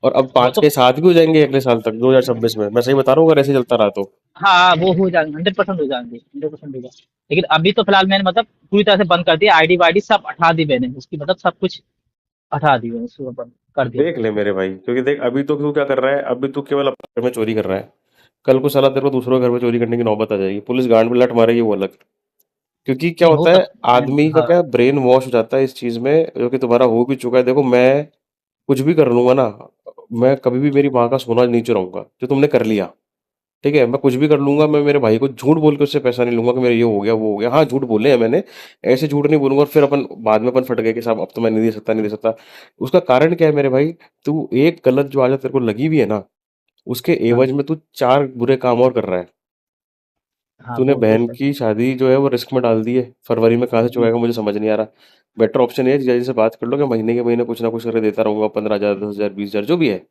और अब वो 5 तो के साथ भी हो जाएंगे अगले साल तक, 2026 में। मैं सही बता रहा हूँ अगर ऐसे चलता रहा तो। हाँ वो हो जाएंगे 100% हो जाएंगे 100% हो जाएंगे लेकिन अभी तो फिलहाल मैंने मतलब पूरी तरह से बंद कर दिया आईडी वाईडी सब हटा दी मैंने उसकी मतलब सब कुछ हटा दिया, उसको अपन कर दिया देख बंद ले उसको। मेरे भाई, क्योंकि देख अभी तो तू क्या कर रहा है, अभी तू केवल अपने घर में चोरी कर रहा है। कल को साला तेरे को दूसरों के घर में चोरी करने की नौबत आ जाएगी, पुलिस गांड में लट मारेगी, वो अलग। क्योंकि क्या नहीं हो होता है, सकता है। आदमी का हाँ क्या ब्रेन वॉश हो जाता है इस चीज में, जो कि तुम्हारा हो भी चुका है। देखो मैं कुछ भी कर लूंगा ना, मैं कभी भी मेरी माँ का सोना नहीं चुराऊंगा जो तुमने कर लिया। ठीक है, मैं कुछ भी कर लूंगा, मैं मेरे भाई को झूठ बोल के उससे पैसा नहीं लूंगा कि मेरा ये हो गया वो हो गया। हाँ झूठ बोले हैं मैंने, ऐसे झूठ नहीं बोलूंगा और फिर अपन बाद में अपन फट गए कि साहब अब तो मैं नहीं दे सकता, नहीं दे सकता। उसका कारण क्या है मेरे भाई, तू एक गलत जो आदत तेरे को लगी हुई है ना, उसके हाँ एवज में तू चार बुरे काम और कर रहा है। हाँ, तूने वो तो बहन सही। की शादी जो है वो रिस्क में डाल दी है, फरवरी में कहाँ से हम्म, चुकाएगा मुझे समझ नहीं आ रहा। बेटर ऑप्शन है जीजा जी से बात कर लो कि महीने के महीने कुछ ना कुछ करके देता रहूंगा, 15,000, 10,000, 20,000 जो भी है।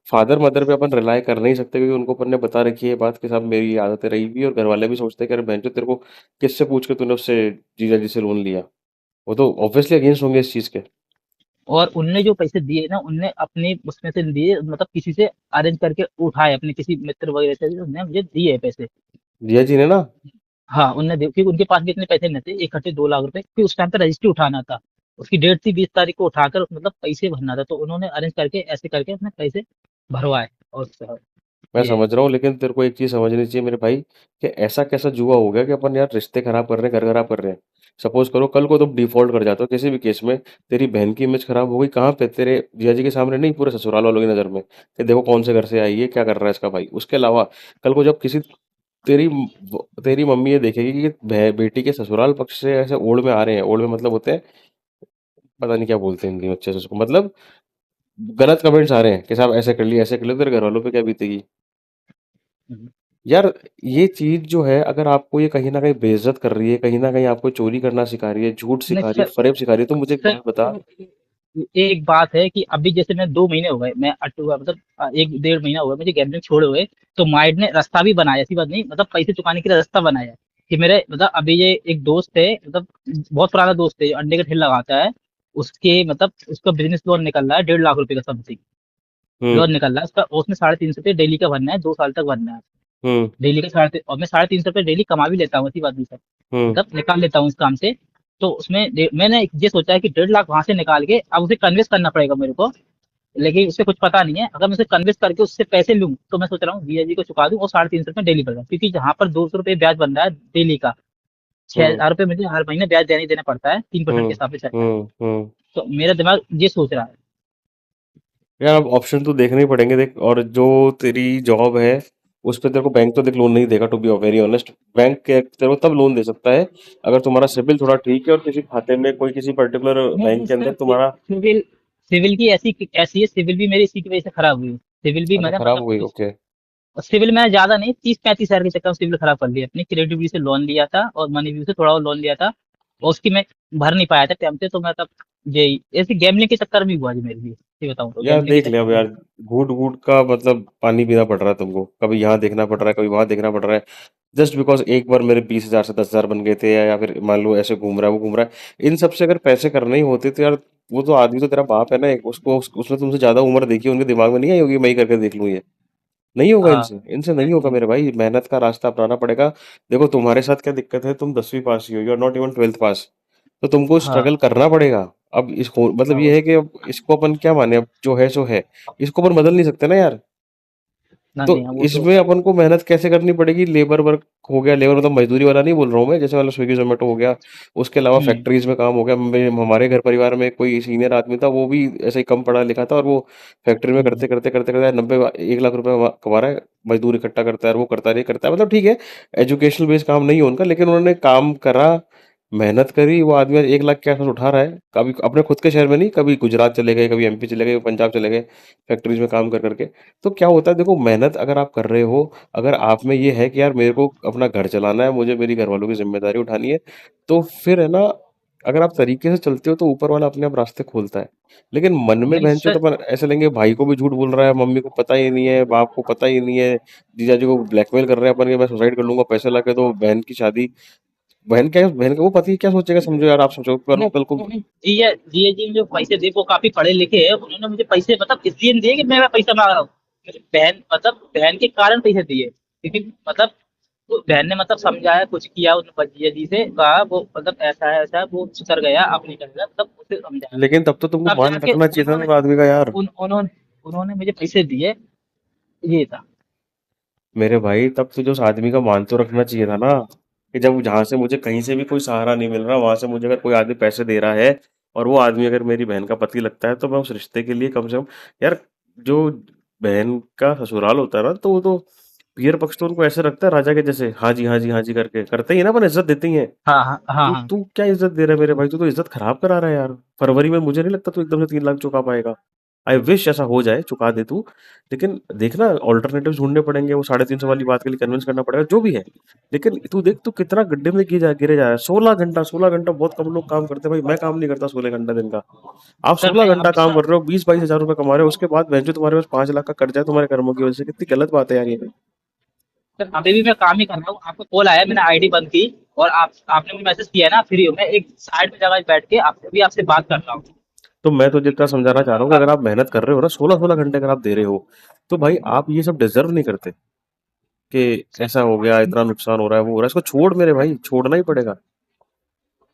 फादर मदर पे अपन रिलाय कर नहीं सकते, क्योंकि उनको अपन ने बता रखी है बात के साथ मेरी ये आदतें रही भी, और घर वाले भी सोचते हैं कि अरे बहन, जो तेरे को किससे पूछ के तूने उससे जीजा जी से लोन लिया। वो तो ऑब्वियसली अगेंस्ट होंगे इस चीज के। और उनने जो पैसे दिए ना, उनने अपने उसमें से दिए, मतलब किसी से अरेंज करके उठाए, अपने किसी मित्र वगैरह से उन्होंने मुझे दिए पैसे। जिया जी ने ना। हाँ, उनने दिए, क्योंकि उनके पास भी इतने पैसे नहीं थे, इकट्ठे 2 लाख रुपए, क्योंकि उस टाइम पे रजिस्ट्री उठाना था। उसकी डेट थी 20 तारीख को, उठाकर मतलब पैसे भरना था, तो उन्होंने अरेंज करके ऐसे करके अपने पैसे भरवाए। और मैं ये है। समझ रहा हूँ, लेकिन तेरे को एक चीज समझनी चाहिए मेरे भाई, कि ऐसा कैसा जुआ हो गया कि अपन यार रिश्ते खराब कर रहे हैं, घर खराब कर रहे हैं। सपोज करो कल को तुम डिफॉल्ट कर जाते हो किसी भी केस में, तेरी बहन की इमेज खराब हो गई कहाँ पे, तेरे जिया जी के सामने नहीं, पूरे ससुराल वालों की नजर में कि देखो कौन से घर से आई है, क्या कर रहा है इसका भाई। उसके अलावा कल को जब किसी तेरी तेरी मम्मी ये देखेगी कि बेटी के ससुराल पक्ष से ऐसे ओढ़ में आ रहे हैं, ओढ़ में मतलब होते हैं, पता नहीं क्या बोलते हैं हिंदी में अच्छे से उसको, मतलब गलत कमेंट्स आ रहे हैं कि साहब ऐसे कर लिया, ऐसे कर लिया, तेरे घर वालों पे क्या बीतेगी। हम्म। यार ये चीज जो है, अगर आपको ये कहीं ना कहीं बेइज्जत कर रही है, कहीं ना कहीं आपको चोरी करना सिखा रही है, झूठ नहीं सिखा रही है, सर, फरेब सिखा रही है, तो मुझे एक सर बात बता। एक बात है कि अभी जैसे मैं 2 महीने हो गए, मैं अटूआ मतलब 1 डेढ़ महीना हुआ मुझे गैम्बलिंग छोड़े हुए। तो माइंड ने रास्ता भी बनाया, ऐसी बात नहीं, मतलब पैसे चुकाने के लिए रास्ता बनाया। कि मेरे मतलब अभी ये एक दोस्त है, मतलब बहुत पुराना दोस्त है, जो अंडे का ठेला लगाता है। उसके मतलब उसका बिजनेस लोन निकल रहा है 1.5 लाख रुपए का समथिंग। हम्म। लोन निकल रहा है उसका, और उसमें 350 रुपये डेली का भरना है, 2 साल तक भरना है। हम्म। डेली का 350, और मैं 350 रुपये डेली कमा भी लेता हूँ, ऐसी बात नहीं सर। हम्म। मतलब निकाल लेता हूँ इस काम से। तो उसमें मैंने ये सोचा है कि 1.5 लाख वहां से निकाल के अब उसे कन्वेस्ट करना पड़ेगा मेरे को। लेकिन उससे कुछ पता नहीं है, अगर मैं उसे कन्विंस करके उससे पैसे लूँ, तो मैं सोच रहा हूँ भैया जी को चुका दूं और 350 रुपये डेली भर दूं, क्योंकि जहाँ पर 200 रुपये ब्याज बन रहा है डेली का, छह हम्म। हजार रुपये मुझे हर महीने ब्याज देने देना पड़ता है, 3% हम्म। के हिसाब से चलता है। हम्म। तो मेरा दिमाग ये सोच रहा है। यार अब ऑप्शन तो देखने ही पड़ेंगे देख, और जो तेरी जॉब है उस पे तेरे को बैंक तो देख लोन नहीं देगा, to be very honest. Bank तेरे को तब लोन दे सकता है अगर तुम्हारा सिबिल थोड़ा ठीक है और किसी खाते में कोई किसी पर्टिकुलर नहीं बैंक नहीं के अंदर सर, तुम्हारा। सिविल सिविल की ऐसी ऐसी है, सिविल भी मेरी इसी की वजह से खराब हुई। सिविल भी अच्छा मैंने खराब मतलब हो गई, ओके। सिविल मैंने ज्यादा नहीं, 30-35 हजार के चक्कर में सिविल खराब कर लिया अपनी। क्रेडिट व्यू से लोन लिया था और मनी व्यू से थोड़ा और लोन लिया था, और उसकी मैं भर नहीं पाया था टाइम से, तो मैं तब यही ऐसे गैमलिंग के चक्कर में हुआ जी मेरे लिए, सही बताऊं तो यार गैमलिंग देख के ले चक्कर अब में। यार, घूट घूट का मतलब पानी पीना पड़ रहा है तुमको, कभी यहाँ देखना पड़ रहा है, कभी वहां देखना पड़ रहा है, जस्ट बिकॉज एक बार मेरे 20,000 से 10,000 बन गए थे, या फिर मान लो ऐसे घूम रहा है वो घूम रहा है। इन सब से अगर पैसे करने ही होते तो यार, वो तो आदमी तो तेरा बाप है ना एक, उसको उसने तुमसे ज्यादा उम्र देखी, उनके दिमाग में नहीं आई होगी मैं ही करके देख लूं ये। नहीं होगा हाँ। इनसे, इनसे नहीं होगा मेरे भाई, मेहनत का रास्ता अपनाना पड़ेगा। देखो तुम्हारे साथ क्या दिक्कत है, तुम 10वीं पास ही हो, you are not even 12th pass, तो तुमको हाँ स्ट्रगल करना पड़ेगा। अब इसको मतलब हाँ, ये है कि अब इसको अपन क्या माने, अब जो है सो है, इसको अपन बदल नहीं सकते ना यार। ना तो नहीं, हाँ, वो तो। इसमें अपन को मेहनत कैसे करनी पड़ेगी, लेबर वर्क हो गया, लेबर मतलब मजदूरी वाला नहीं बोल रहा हूँ मैं, जैसे मतलब स्विगी जोमेटो हो गया, उसके अलावा हम्म फैक्ट्रीज में काम हो गया। हमारे घर परिवार में कोई सीनियर आदमी था, वो भी ऐसे ही कम पढ़ा लिखा था, और वो फैक्ट्री में हम्म करते करते करते करते 90 1 लाख रुपए कमा रहा है, मजदूर इकट्ठा करता है, और वो करता नहीं करता है, मतलब ठीक है, एजुकेशनल बेस्ड काम नहीं है उनका, लेकिन उन्होंने काम करा, मेहनत करी, वो आदमी आज 1 लाख के आसपास उठा रहा है, कभी अपने खुद के शहर में नहीं, कभी गुजरात चले गए, कभी एमपी चले गए, पंजाब चले गए, फैक्ट्रीज में काम कर करके। तो क्या होता है देखो, मेहनत अगर आप कर रहे हो, अगर आप में ये है कि यार मेरे को अपना घर चलाना है, मुझे मेरी घर वालों की जिम्मेदारी उठानी है, तो फिर है ना, अगर आप तरीके से चलते हो तो ऊपर वाला अपने आप रास्ते खोलता है। लेकिन मन में नहीं बहनचोद तो सर। अपन ऐसे लेंगे, भाई को भी झूठ बोल रहा है, मम्मी को पता ही नहीं है, बाप को पता ही नहीं है, जीजाजी को ब्लैकमेल कर रहे हैं अपन कि मैं सुसाइड कर लूंगा पैसे लाके, तो बहन की शादी, बहन का वो पति क्या सोचेगा, समझो यार, आप सोचो कल कल को। नहीं, जी जो पैसे दे वो काफी पढ़े लिखे हैं, उन्होंने मुझे पैसे मतलब इसलिए नहीं दिए कि मैं पैसा मांग रहा हूँ। मुझे बहन मतलब बहन के कारण पैसे दिए, क्योंकि मतलब तो बहन ने मतलब समझाया, कुछ किया उन भैया जी से, कहा वो मतलब ऐसा है, वो सुधर गया, अब नहीं करेगा, तब उसे समझाया। लेकिन तब तो तुमको तब मान जाके रखना चाहिए था ना उन्होंने उस आदमी का यार। उन्होंने उन्होंने मुझे पैसे दिए, ये था। मेरे भाई तब तुझे उस आदमी का मान तो रखना चाहिए था ना, कि जब जहां से मुझे कहीं से भी कोई सहारा नहीं मिल रहा, वहां से मुझे अगर कोई आदमी पैसे दे रहा है और वो आदमी अगर मेरी बहन का पति लगता है, तो मैं उस रिश्ते के लिए कम से कम, यार, जो बहन का ससुराल होता है ना, तो वो तो पियर पक्ष तो उनको ऐसे रखता है राजा के जैसे, हाँ जी हाँ जी हाँ जी करके करते ही है ना, अपन इज्जत देते ही है। हाँ, हाँ, हाँ, तो हाँ। तू क्या इज्जत दे रहा है मेरे भाई, तू तो इज्जत खराब करा रहा है यार। फरवरी में मुझे नहीं लगता तू एकदम से 3 लाख चुका पाएगा। आई विश ऐसा हो जाए, चुका दे तू। लेकिन देखना, ऑल्टरनेटिव ढूंढने पड़ेंगे, वो 350 वाली बात के लिए कन्विंस करना पड़ेगा, जो भी है। लेकिन तू देख, तू कितना गड्ढे में गिरे जा रहा है। 16 घंटा, 16 घंटा बहुत कम लोग काम करते हैं भाई, मैं काम नहीं करता 16 घंटा दिन का। आप सर मैं 16 घंटा आपसे काम कर रहे हो, 20-22 हजार रुपए कमा रहे हो, उसके बाद जो तुम्हारे पास 5 लाख का कर्जा है तुम्हारे कर्मों की वजह से, कितनी गलत बात है यार ये। सर अभी भी मैं काम ही कर रहा हूँ, आपका कॉल आया, मैंने आईडी बंद की, और आपने मुझे मैसेज किया है ना, फ्री हूँ मैं, एक साइड में जगह बैठ के आपसे भी आपसे बात कर रहा हूँ। तो मैं तो जितना समझाना चाह रहा हूँ कि अगर आप मेहनत कर रहे हो ना, 16-16 घंटे अगर आप दे रहे हो, तो भाई आप ये सब डिजर्व नहीं करते, कि ऐसा हो गया, इतना नुकसान हो रहा है, वो हो रहा है, इसको छोड़ मेरे भाई, छोड़ना ही पड़ेगा।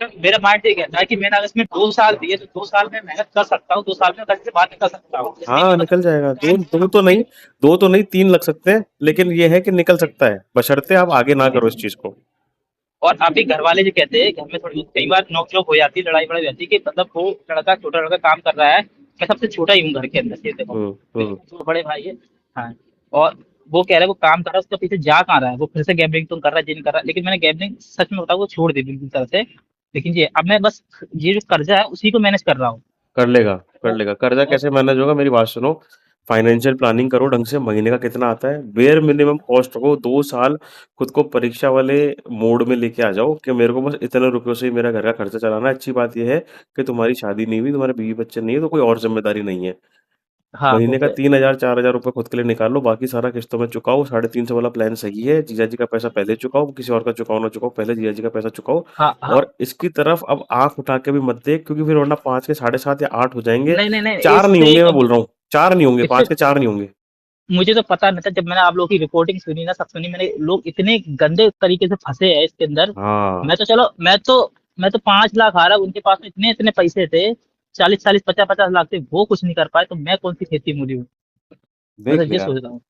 सर मेरा माइंड ये कहता है कि मैंने अगर इसमें 2 साल दिए, तो 2 साल में मेहनत कर सकता हूँ, 2 साल में घर से बाहर निकल सकता हूँ, इसलिए हाँ, मैं मतलब निकल जाएगा। दो टाइम दो तो नहीं, 2 तो नहीं, 3 लग सकते हैं, लेकिन ये है कि निकल सकता है, बशर्ते आप आगे ना करो इस चीज को। और अभी घर वाले जो कहते हैं, घर में थोड़ी कई बार नोक-झोंक हो जाती है, लड़ाई-वड़ाई हो जाती है, कि मतलब वो लड़का, छोटा लड़का काम कर रहा है, मैं सबसे छोटा ही हूँ घर के अंदर से, देखो। हम्म। मेरे हम्म। 2 बड़े भाई हैं। हाँ, और वो कह रहा है वो काम कर रहा है, उसके पीछे जा कहाँ रहा है, वो फिर से गैम्बलिंग तो कर रहा है, जिम कर रहा है, लेकिन मैंने गैम्बलिंग सच में बताऊँ वो छोड़ दी बिल्कुल तरह से। लेकिन ये अब मैं बस ये जो कर्जा है उसी को मैनेज कर रहा हूँ। कर लेगा, कर और लेगा। कर्जा और कैसे मैनेज होगा, मेरी बात सुनो। फाइनेंशियल प्लानिंग करो ढंग से, महीने का कितना आता है, बेयर मिनिमम कॉस्ट रखो, 2 साल खुद को परीक्षा वाले मोड में लेके आ जाओ, कि मेरे को बस इतने रुपयों से ही मेरा घर का खर्चा चलाना है। अच्छी बात यह है कि तुम्हारी शादी नहीं हुई, तुम्हारे बीवी बच्चे नहीं है, तो कोई और जिम्मेदारी नहीं है। हाँ, महीने वो का है। 3,000 4,000 रुपये खुद के लिए निकाल लो, बाकी सारा किस्तों में चुकाओ। 350 वाला प्लान सही है। जीजा जी का पैसा पहले चुकाओ, किसी और का चुकाओ ना चुकाओ, पहले जीजा जी का पैसा चुकाओ। हाँ, हाँ। और इसकी तरफ अब आंख उठा के भी मत देख, क्योंकि फिर वरना 5 के 7.5 या 8 हो जाएंगे। नहीं, नहीं, नहीं, 4 नहीं इससे होंगे, मैं कम, बोल रहा हूँ। 4 नहीं होंगे, इससे 5 के 4 नहीं होंगे। मुझे तो पता नहीं था, जब मैंने आप लोगों की रिपोर्टिंग सुनी ना, सब सुनी मैंने, लोग इतने गंदे तरीके से फंसे हैं इसके अंदर। हाँ, मैं तो चलो, मैं तो 5 लाख हारा, उनके पास में इतने इतने पैसे थे, 40-40, 50-50 लाख थे, वो कुछ नहीं कर पाए, तो मैं कौन सी खेती मूली हूँ। मैं तो देख ले ये यार। सोच रहा हूँ,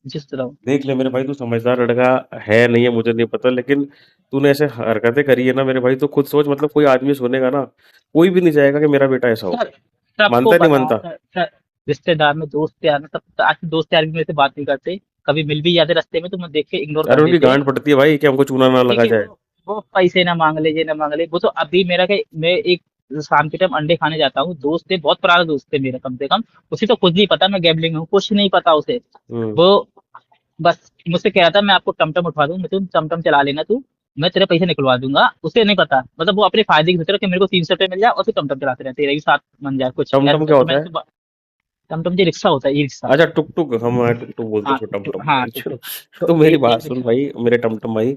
ये सोच रहा हूँ। देख ले मेरे भाई, तू समझदार लड़का है नहीं है मुझे नहीं पता, लेकिन तूने ऐसे हरकतें करी है ना मेरे भाई, तो खुद सोच, मतलब कोई आदमी सुनेगा ना, कोई भी नहीं चाहेगा कि मेरा बेटा ऐसा हो। सर सबको मानता है नहीं पता है मानता? सर, रिश्तेदार में, दोस्त यार में, सब आज के दोस्त यार भी मेरे से बात नहीं करते, कभी मिल भी जाते रास्ते में तो मैं देख के इग्नोर कर अरे उनकी देते हैं। गांड पड़ती है भाई, कि हमको चूना ना ठीक लगा है, जाए। वो पैसे ना मांग ले, ये ना मांग ले, वो तो अभी मेरा क्या, मैं एक शाम के टाइम अंडे खाने जाता हूँ, दोस्त थे, बहुत पुराना दोस्त थे मेरा, कम से कम उसे तो कुछ नहीं पता मैं गैम्बलिंग में हूँ, कुछ नहीं पता उसे। हम्म। वो बस मुझसे कह रहा था, मैं आपको टमटम उठवा दूँ, मैं तुम टमटम चला लेना तू, मैं तेरे पैसे निकलवा दूंगा, उसे नहीं पता, मतलब वो अपने फायदे की सोच रहा है कि मेरे को 300 रुपये मिल जाए और फिर टमटम चलाते रहे, तेरा भी साथ बन जाए, कुछ टमटम ऐसा क्या तो होता मैंने है? तो, टमटम जो रिक्शा होता है, ई रिक्शा। अच्छा, टुक टुक, हम वहाँ टुक टुक बोलते हाँ, हैं, उसको टमटम हाँ, बोलते टुक हैं। टुक। तो तो मेरी बात एक सुन रिक्शा। भाई, मेरे टमटम भाई,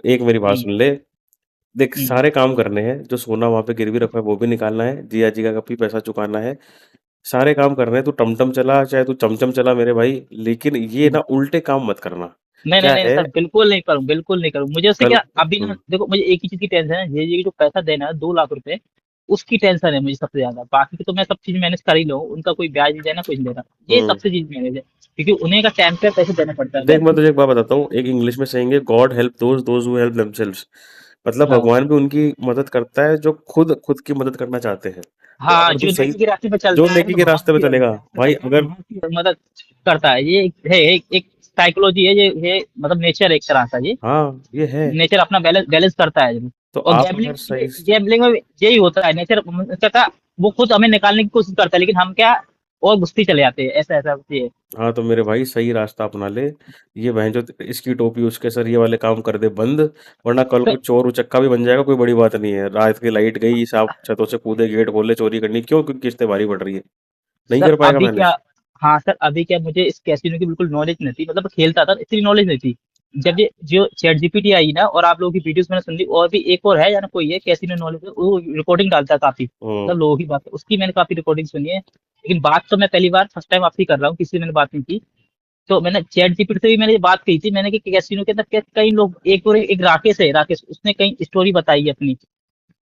एक मेरी बात हम्म, सुन ले। देख, हम्म, सारे काम करने हैं, जो सोना वहां पे गिरवी रखा है वो भी निकालना है, जिया जी का भी पैसा चुकाना है। सारे काम करने हैं, तू टमटम चला चाहे तू चमचम चला मेरे भाई, लेकिन ये हम्म। ना उल्टे काम मत करना। नहीं, नहीं, क्या नहीं है? सर, बिल्कुल नहीं करूँ, बिल्कुल नहीं करूँ, मुझे उससे कल। क्या, अभी ना देखो, मुझे एक ही चीज की टेंशन है, ये जो पैसा देना है 2 लाख रुपए, उसकी टेंशन है मुझे सबसे ज्यादा, बाकी की तो मैं सब चीज मैनेज कर ही लूँ, उनका कोई ब्याज नहीं देना, कुछ नहीं देना, ये हम्म। सबसे चीज मैनेज है, क्योंकि उन्हें का टाइम पे पैसे देना पड़ता है देख, सर। मैं तुझे एक बात बताता हूँ, एक इंग्लिश में सेइंग है, God help those who help themselves. मतलब हाँ, भगवान भी उनकी मदद करता है जो खुद खुद की मदद करना चाहते हैं। तो हाँ, अगर तू जो सही, नेकी के रास्ते पे जो चलता है ना, नेकी तो के भगवान रास्ते पे उसकी चलेगा भाई, अगर भगवान उसकी मदद करता है, ये है, एक साइकोलॉजी है, ये मतलब नेचर एक तरह का, ये हाँ, ये है। नेचर अपना बैलेंस बैलेंस करता है। तो और आप गैम्बलिंग अगर में सही, गैम्बलिंग में यही होता है, नेचर का, वो खुद हमें निकालने की कोशिश करता है, लेकिन हम क्या, और घुसते चले जाते हैं, ऐसा ऐसा होती है। हाँ, तो मेरे भाई सही रास्ता अपना ले। ये बहनचोद इसकी टोपी उसके सर ये वाले काम कर दे बंद, वरना कल तो को चोर उचक्का भी बन जाएगा, कोई बड़ी बात नहीं है। रात की लाइट गई, साहब छतों से कूदे, गेट खोले, चोरी करनी क्यों? क्योंकि किस्तें भारी पड़ रही है। नहीं सर कर पाएगा अभी क्या, मैनेज। हाँ सर अभी क्या, मुझे इस कैसीनो की बिल्कुल नॉलेज नहीं थी, मतलब खेलता था, इतनी नॉलेज नहीं थी। जब ये जो चैट जीपीटी आई ना, और आप लोगों की वीडियोस मैंने सुन ली, और भी एक और है या ना कोई है कैसीनो नॉलेज, वो रिकॉर्डिंग डालता है काफी, हम्म। मतलब लोगों की बात, उसकी मैंने काफी रिकॉर्डिंग सुनी है, लेकिन बात तो मैं पहली बार फर्स्ट टाइम आपसे ही कर रहा हूँ, किसी से मैंने बात नहीं की। तो मैंने चैट जीपीटी से भी मैंने ये बात कही थी मैंने कि कैसीनो के अंदर कई लोग एक राकेश है, राकेश उसने कई स्टोरी बताई है अपनी,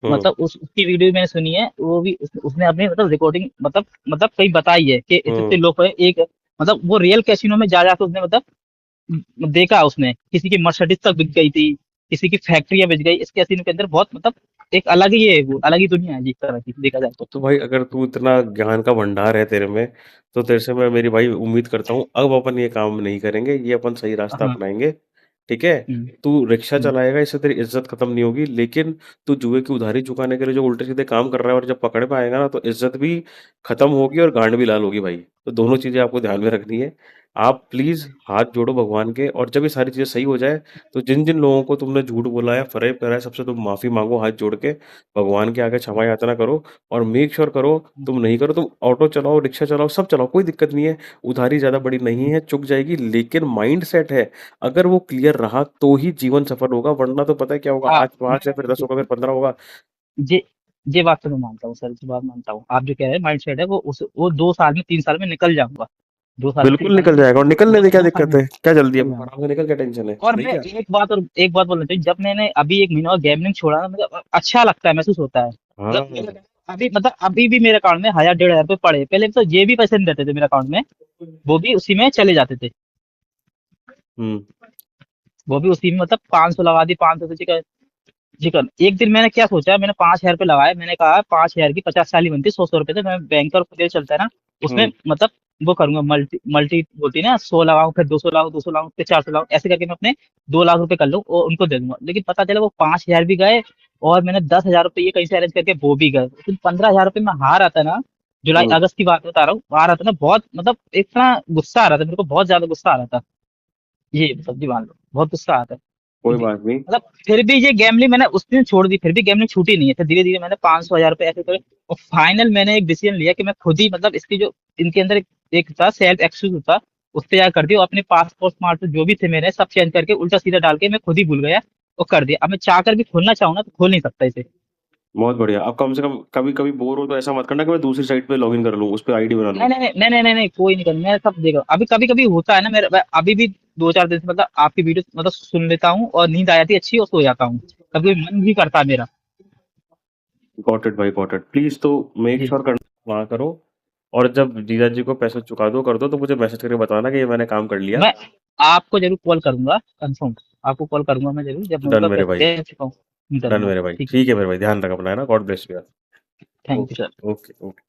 हम्म। मतलब उसकी वीडियो मैंने सुनी है, वो भी उसने अपने मतलब रिकॉर्डिंग मतलब कई बताई है कि इतने इतने हम्म। लोग हैं, एक मतलब वो रियल कैसीनो में जा जाकर उसने मतलब देखा, उसने किसी की मर्सिडीज तक बिक गई थी, किसी की फैक्ट्रियां बिक गई इस कैसीनो के अंदर, बहुत मतलब एक अलग ही है, वो अलग ही दुनिया है जिस तरह की देखा जाए तो। तो भाई अगर तू इतना ज्ञान का भंडार है तेरे में, तो तेरे से मैं मेरी भाई उम्मीद करता हूँ अब अपन ये काम नहीं करेंगे, ये अपन सही रास्ता हाँ। अपनाएंगे। ठीक है। हम्म, तू रिक्शा हम्म, चलाएगा, इससे तेरी इज्जत खत्म नहीं होगी, लेकिन तू जुए की उधारी चुकाने के लिए जो उल्टे सीधे काम कर रहा है और जब पकड़ में आएगा ना, तो इज्जत भी खत्म होगी और गांड भी लाल होगी भाई। तो दोनों चीजें आपको ध्यान में रखनी है। आप प्लीज हाथ जोड़ो भगवान के, और जब ये सारी चीजें सही हो जाए, तो जिन जिन लोगों को तुमने झूठ बोला है, फरेब करा है, सबसे तुम माफी मांगो हाथ जोड़ के, भगवान के आगे क्षमा याचना करो। और मेक श्योर करो, तुम नहीं करो, तुम ऑटो चलाओ, रिक्शा चलाओ, सब चलाओ, कोई दिक्कत नहीं है। उधारी ज़्यादा बड़ी नहीं है, चुक जाएगी, लेकिन माइंड सेट है, अगर वो क्लियर रहा तो ही जीवन सफल होगा, वरना तो पता है क्या होगा, हाँ आज 5 है, फिर 10 होगा, फिर 15 होगा। ये ये बात तो मैं मानता हूँ सर, ये बात मानता हूँ, आप जो कह रहे हैं माइंड सेट है वो 2 साल में 3 साल में निकल जाऊंगा, 2 साल में तीन बिल्कुल साल में निकल मैं जाएगा, और निकलने दो में क्या दो साल दिक्कत में है, क्या जल्दी है, निकल जाऊंगा। आराम से निकल, क्या टेंशन है, और नहीं मैं क्या? एक बात बोलना चाहिए, जब मैंने अभी 1 महीना और गैमलिंग छोड़ा ना, मतलब अच्छा लगता है, महसूस होता है, हाँ। मतलब अभी भी मेरे अकाउंट में 1,000 1,500 रुपए पड़े, पहले तो ये भी पैसे नहीं रहते थे मेरे अकाउंट में, वो भी उसी में चले जाते थे, हुँ। वो भी उसी में मतलब 500 लगा दी, 500 से चिकन एक दिन मैंने क्या सोचा, मैंने 5,000 रुपये लगाए, मैंने कहा 5,000 की 50 साली बनती है, 100 100 रुपए से मैं बैंक का खुदे चलता है ना, उसमें हुँ। मतलब वो करूंगा, मल्टी मल्टी होती है ना, 100 लगाऊं, फिर 200 लगाऊं, 200 लगाऊं, फिर 400 लगाऊं, ऐसे करके मैं अपने 2 लाख रुपए कर लूं और उनको दे दूंगा, लेकिन पता चला वो 5,000 भी गए, और मैंने 10,000 रुपये ये कहीं से अरेंज करके वो भी गए, लेकिन 15,000 रुपये में हार आता ना, जुलाई हुँ। अगस्त की बात बता रहा हूँ, आ रहा था ना, बहुत मतलब इतना गुस्सा आ रहा था मेरे को, बहुत ज्यादा गुस्सा आ रहा था, ये सब्जी मान लो, बहुत गुस्सा आता है। कोई जी, बात नहीं। मतलब फिर भी ये गैमलिंग मैंने उस दिन छोड़ दी, फिर भी गैमलिंग छूटी नहीं है, फिर धीरे धीरे मैंने 500 1000 रुपए ऐसे करे, और फाइनल मैंने एक डिसीजन लिया कि मैं खुद ही मतलब इसकी जो इनके अंदर एक था सेल्फ एक्सक्यूज था, उस पे कर दिया, और अपने पासपोर्ट स्मार्ट जो भी थे मेरे सब चेंज करके उल्टा सीधा डाल के मैं खुद ही भूल गया और कर दिया, अब मैं चाह कर भी खोलना चाहूँ ना तो खोल नहीं सकता इसे। बहुत बढ़िया। अब कम से कम कभी-कभी बोर हो तो ऐसा मत करना कि मैं दूसरी साइट पे लॉगिन कर लूँ, उस पे आईडी बना लूँ। नहीं, कोई नहीं करना, मैं सब देखा, अभी कभी कभी होता है ना मेरा, मैं अभी भी 2 4 दिन से मतलब आपकी वीडियो मतलब सुन लेता हूँ और नींद आ जाती है अच्छी और सो जाता हूँ, कभी कभी मन भी करता है मेरा। गॉट इट भाई, गॉट इट। प्लीज़ तो मेक जी, श्योर करना वहाँ करो, और जब जीजा जी को पैसे चुका दो, कर दो, तो मुझे मैसेज करके बताना कि ये मैंने काम कर लिया। मैं आपको ज़रूर कॉल करूँगा, कन्फर्म आपको कॉल करूँगा मैं ज़रूर, जब मैं डन मतलब मेरे भाई, दे चुका हूँ, डन करूँगा। मेरे भाई। ठीक है, ठीक है मेरे भाई, ध्यान रख अपना, है ना? गॉड ब्लेस यू यार। Thank you okay, sir. Okay, okay.